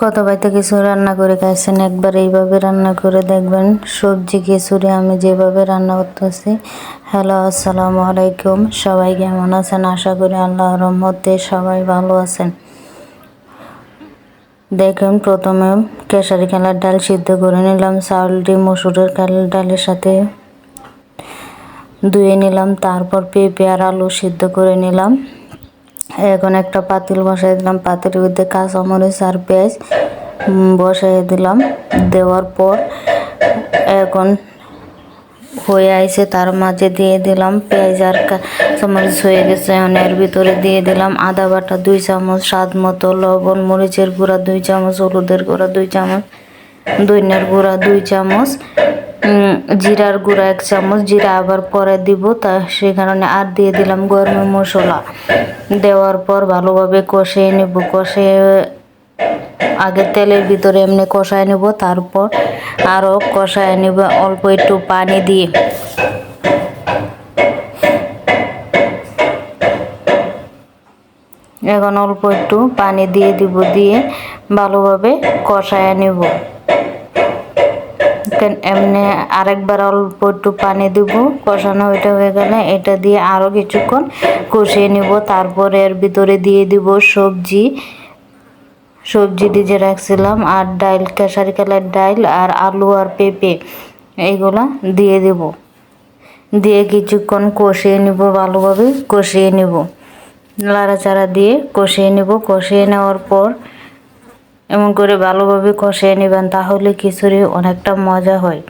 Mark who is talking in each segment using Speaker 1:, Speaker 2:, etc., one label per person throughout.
Speaker 1: কত বাইতে কিছু রান্না করে খাইছেন, একবার এইভাবে রান্না করে দেখবেন। সবজি খিচুড়ি আমি যেভাবে রান্না করতেছি। হ্যালো, আসসালামু আলাইকুম। সবাই কেমন আছেন? আশা করি আল্লাহর রহমতে সবাই ভালো আছেন। দেখুন, প্রথমে কেশারি কালার ডাল সিদ্ধ করে নিলাম। চাউলটি মসুরের কালার ডালের সাথে ধুয়ে নিলাম। তারপর পেঁপে আর আলু সিদ্ধ করে নিলাম। এখন একটা পাতিল বসাই দিলাম। পাতিলের মধ্যে কাঁচামরিচ আর পেঁয়াজ বসাই দিলাম। দেওয়ার পর এখন হয়ে আইছে, তার মাঝে দিয়ে দিলাম পেঁয়াজ আর কাঁচামরিচ হয়ে গেছে। এখন এর ভিতরে দিয়ে দিলাম আদা বাটা 2 চামচ, স্বাদ মতো লবণ, মরিচের গুঁড়া 2 চামচ, হলুদের গুঁড়া 2 চামচ, ধনিয়ার গুঁড়া 2 চামচ, জিরার গুঁড়া 1 চামচ। জিরা আবার পরে দিব, তা সে কারণে আর দিয়ে দিলাম গরম মশলা। দেওয়ার পর ভালোভাবে কষিয়ে নেব। আগে তেলের ভিতরে এমনি কষায় নেব, তারপর আরও কষায় নেব অল্প একটু পানি দিয়ে। এখন অল্প একটু পানি দিয়ে দিব, দিয়ে ভালোভাবে কষায় নেব। এমনি আরেকবার অল্প একটু পানি দিব। কষানো ওইটা হয়ে গেলে এটা দিয়ে আরও কিছুক্ষণ কষিয়ে নেব। তারপর এর ভিতরে দিয়ে দিব সবজি দিয়ে রাখছিলাম, আর ডাল, কেশারি কালার ডাল আর আলু আর পেঁপে এইগুলা দিয়ে দেব। দিয়ে কিছুক্ষণ কষিয়ে নেব, ভালোভাবে কষিয়ে নেব। নাড়াচাড়া দিয়ে কষিয়ে নেব। কষিয়ে নেওয়ার পর এমন করে ভালোভাবে কষিয়ে নেবেন, তাহলে খিচুড়ি অনেকটা মজা হয়।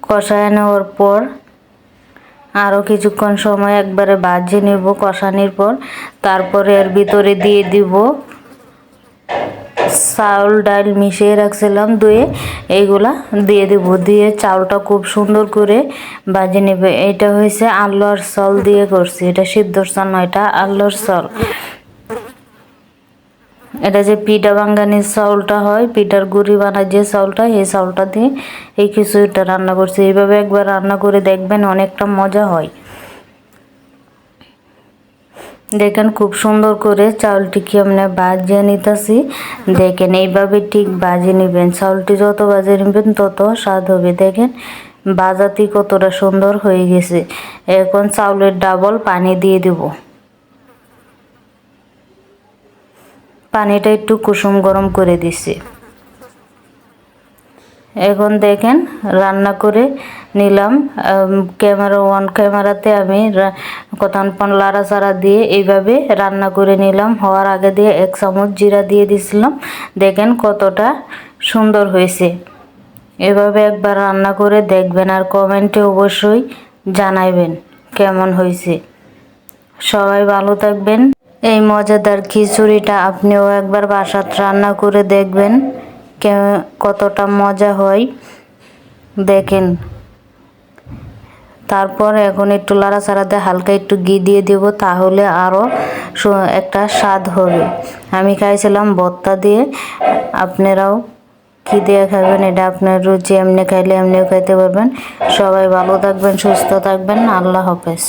Speaker 1: কষায় নেওয়ার পর আরও কিছুক্ষণ সময় একবারে ভাজিয়ে নেব কষানোর পর। তারপরে এর ভিতরে দিয়ে দিব চাউল ডাল মিশিয়ে রাখছিলাম ধুয়ে, এইগুলা দিয়ে দেব। দিয়ে চাউলটা খুব সুন্দর করে ভাজে নেবে। এটা হয়েছে আল্লাহর চাল দিয়ে করছি, এটা সিদ্ধর চাল নয়, এটা আল্লাহর চাল। এটা যে পিঠা বাঙ্গানির চাউলটা হয়, পিঠার গুঁড়ি বানায় যে চাউলটা, এই চাউলটা দিয়ে এই খিচুড়িটা রান্না করছি। এইভাবে একবার রান্না করে দেখবেন, অনেকটা মজা হয়। দেখেন খুব সুন্দর করে চাউলটিকে আমরা ভাজিয়ে নিতেছি। দেখেন এইভাবে ঠিক ভাজিয়ে নেবেন। চাউলটি যত ভাজিয়ে নেবেন তত স্বাদ হবে। দেখেন ভাজাতি কতটা সুন্দর হয়ে গেছে। এখন চাউলের ডাবল পানি দিয়ে দেব। পানিটা একটু কুসুম গরম করে দিছি। এখন দেখেন রান্না করে নিলাম। ক্যামেরাতে আমি কতক্ষণ লাড়াচাড়া দিয়ে এইভাবে রান্না করে নিলাম। হওয়ার আগে দিয়ে 1 চামচ জিরা দিয়ে দিছিলাম। দেখেন কতটা সুন্দর হয়েছে। এভাবে একবার রান্না করে দেখবেন, আর কমেন্টে অবশ্যই জানাইবেন কেমন হয়েছে। সবাই ভালো থাকবেন। এই মজাদার খিচুড়িটা আপনিও একবার বাসায় রান্না করে দেখবেন কতটা মজা হয়। দেখেন তারপর এখন একটু লাড়াচাড়াতে হালকা একটু ঘি দিয়ে দেব, তাহলে আরও একটা স্বাদ হবে। আমি খাইছিলাম ভর্তা দিয়ে, আপনারাও কি দিয়ে খাবেন এটা আপনার রুচি। এমনি খাইলে এমনিও খাইতে পারবেন। সবাই ভালো থাকবেন, সুস্থ থাকবেন। আল্লাহ হাফেজ।